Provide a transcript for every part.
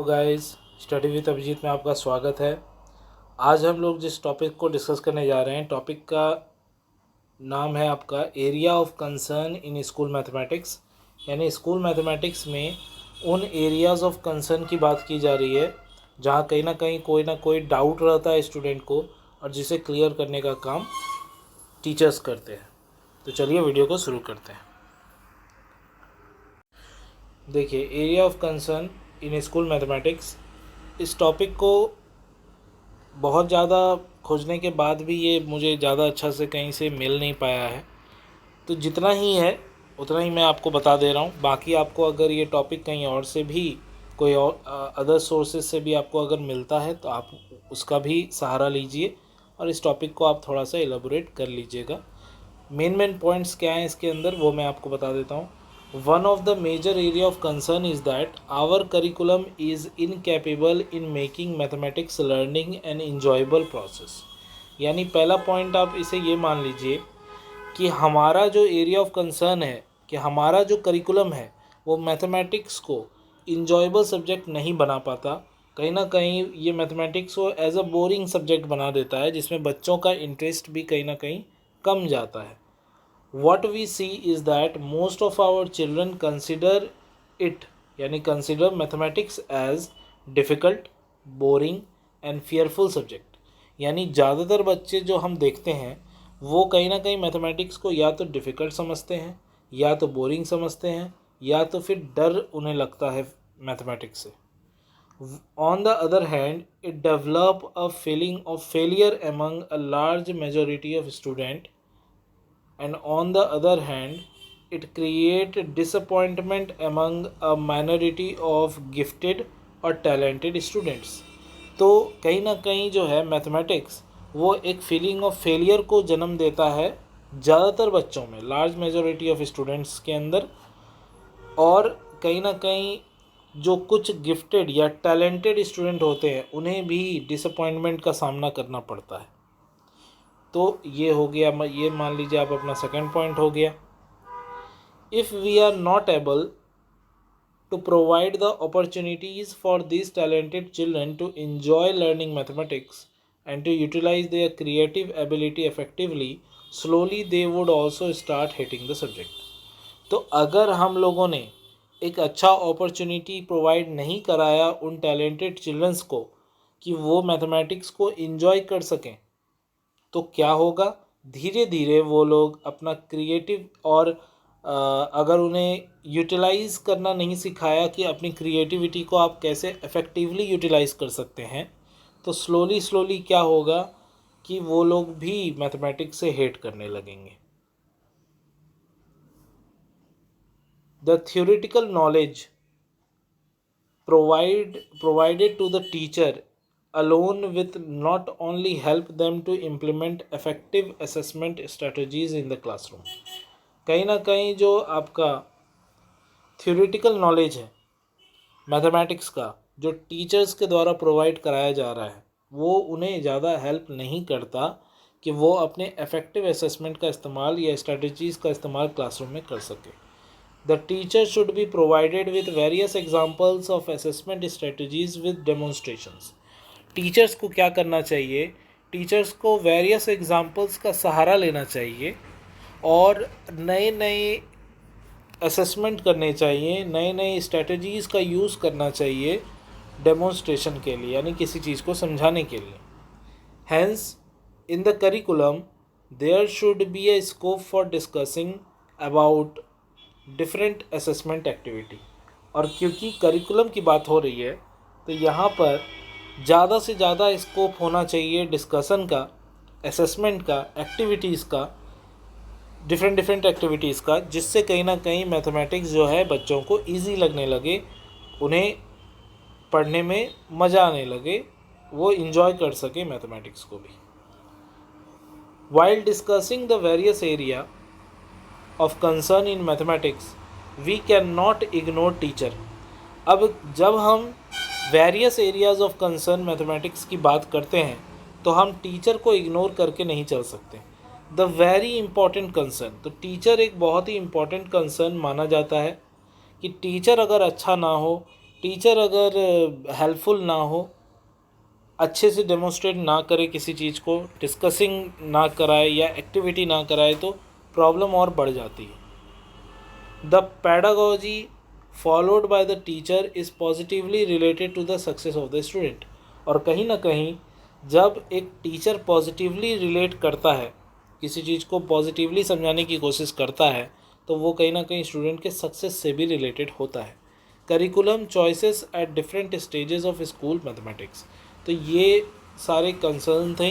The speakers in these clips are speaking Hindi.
गाइस, स्टडी विद अभिजीत में आपका स्वागत है। आज हम लोग जिस टॉपिक को डिस्कस करने जा रहे हैं, टॉपिक का नाम है आपका area of concern in school mathematics. यानी स्कूल मैथमेटिक्स में उन एरियाज़ ऑफ कंसर्न की बात की जा रही है जहाँ कहीं ना कोई डाउट रहता है स्टूडेंट को, और जिसे क्लियर करने का काम टीचर्स करते हैं। तो चलिए वीडियो को शुरू करते हैं। देखिए, area of concern in school mathematics, इस टॉपिक को बहुत ज़्यादा खोजने के बाद भी ये मुझे ज़्यादा अच्छा से कहीं से मिल नहीं पाया है, तो जितना ही है उतना ही मैं आपको बता दे रहा हूँ। बाकी आपको अगर ये टॉपिक कहीं और से भी, कोई और अदर सोर्सेज से भी आपको अगर मिलता है तो आप उसका भी सहारा लीजिए और इस टॉपिक को आप थोड़ा सा एलाबोरेट कर लीजिएगा। मेन पॉइंट्स क्या हैं इसके अंदर, वो मैं आपको बता देता हूँ। One of the major area of concern is that our curriculum is incapable in making mathematics learning an enjoyable process। यानी पहला पॉइंट आप इसे ये मान लीजिए कि हमारा जो एरिया ऑफ कंसर्न है, कि हमारा जो करिकुलम है वो मैथमेटिक्स को इंजॉयबल सब्जेक्ट नहीं बना पाता। कहीं ना कहीं ये मैथमेटिक्स को एज अ बोरिंग सब्जेक्ट बना देता है, जिसमें बच्चों का इंटरेस्ट भी कहीं ना कहीं कम जाता है। What we see is that most of our children consider it, यानी consider mathematics as difficult, boring and fearful subject। यानी ज़्यादातर बच्चे जो हम देखते हैं वो कहीं ना कहीं मैथमेटिक्स को या तो डिफ़िकल्ट समझते हैं, या तो बोरिंग समझते हैं, या तो फिर डर उन्हें लगता है मैथमेटिक्स से। On the other hand, it develop a feeling of failure among a large majority of students, and on the other hand it create disappointment among a minority of gifted और talented students। तो कहीं ना कहीं जो है मैथमेटिक्स वो एक फीलिंग ऑफ फेलियर को जन्म देता है ज़्यादातर बच्चों में, लार्ज मेजॉरिटी ऑफ स्टूडेंट्स के अंदर, और कहीं ना कहीं जो कुछ गिफ्टेड या टैलेंटेड स्टूडेंट होते हैं उन्हें भी डिसअपॉइंटमेंट का सामना करना पड़ता है। तो ये हो गया, ये मान लीजिए आप अपना सेकंड पॉइंट हो गया। If we are not able to provide the opportunities for this talented children to enjoy learning mathematics and to utilise their creative ability effectively, slowly they would also start hating the subject. तो अगर हम लोगों ने एक अच्छा अपॉर्चुनिटी प्रोवाइड नहीं कराया उन टैलेंटेड चिल्ड्रंस को कि वो मैथमेटिक्स को एंजॉय कर सकें, तो क्या होगा, धीरे धीरे वो लोग अपना क्रिएटिव और अगर उन्हें यूटिलाइज़ करना नहीं सिखाया कि अपनी क्रिएटिविटी को आप कैसे इफ़ेक्टिवली यूटिलाइज़ कर सकते हैं, तो स्लोली क्या होगा कि वो लोग भी मैथमेटिक्स से हेट करने लगेंगे। The theoretical knowledge provided to the teacher alone with not only help them to implement effective assessment strategies in the classroom। कहीं ना कहीं जो आपका थ्योरेटिकल नॉलेज है मैथमेटिक्स का, जो टीचर्स के द्वारा प्रोवाइड कराया जा रहा है, वो उन्हें ज़्यादा हेल्प नहीं करता कि वो अपने इफेक्टिव असेसमेंट का इस्तेमाल या स्ट्रेटजीज़ का इस्तेमाल क्लासरूम में कर सके। The teacher should be provided with various examples of assessment strategies with demonstrations। Teachers को क्या करना चाहिए, टीचर्स को वेरियस एग्जाम्पल्स का सहारा लेना चाहिए और नए नए असेसमेंट करने चाहिए, नए नए स्ट्रेटजीज़ का यूज़ करना चाहिए डेमोन्स्ट्रेशन के लिए, यानी किसी चीज़ को समझाने के लिए। Hence, in the curriculum there should be a scope for discussing about different assessment activity. और क्योंकि करिकुलम की बात हो रही है तो यहाँ पर ज़्यादा से ज़्यादा स्कोप होना चाहिए डिस्कशन का, असेसमेंट का, एक्टिविटीज़ का, डिफरेंट एक्टिविटीज़ का, जिससे कहीं ना कहीं मैथमेटिक्स जो है बच्चों को इजी लगने लगे, उन्हें पढ़ने में मज़ा आने लगे, वो इन्जॉय कर सके मैथमेटिक्स को भी। While discussing the various area of concern in mathematics we can not ignore teacher. अब जब हम various areas of concern mathematics की बात करते हैं तो हम टीचर को इग्नोर करके नहीं चल सकते। द वेरी इंपॉर्टेंट कंसर्न, तो टीचर एक बहुत ही इम्पॉर्टेंट कंसर्न माना जाता है कि टीचर अगर अच्छा ना हो टीचर अगर हेल्पफुल ना हो, अच्छे से डेमोस्ट्रेट ना करे किसी चीज़ को, डिस्कसिंग ना कराए या एक्टिविटी ना कराए तो प्रॉब्लम और बढ़ जाती है। The pedagogy followed by the teacher is positively related to the success of the student. और कहीं ना कहीं जब एक टीचर पॉजिटिवली रिलेट करता है, किसी चीज़ को पॉजिटिवली समझाने की कोशिश करता है, तो वो कहीं ना कहीं स्टूडेंट के सक्सेस से भी रिलेटेड होता है। Curriculum choices at different stages of school mathematics. तो ये सारे कंसर्न थे।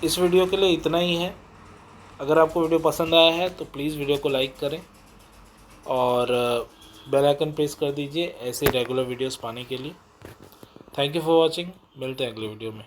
इस वीडियो के लिए इतना ही है। अगर आपको वीडियो पसंद आया है तो प्लीज़ वीडियो को लाइक करें और बेल आइकन प्रेस कर दीजिए ऐसे रेगुलर वीडियोस पाने के लिए। Thank you for watching. मिलते हैं अगले वीडियो में।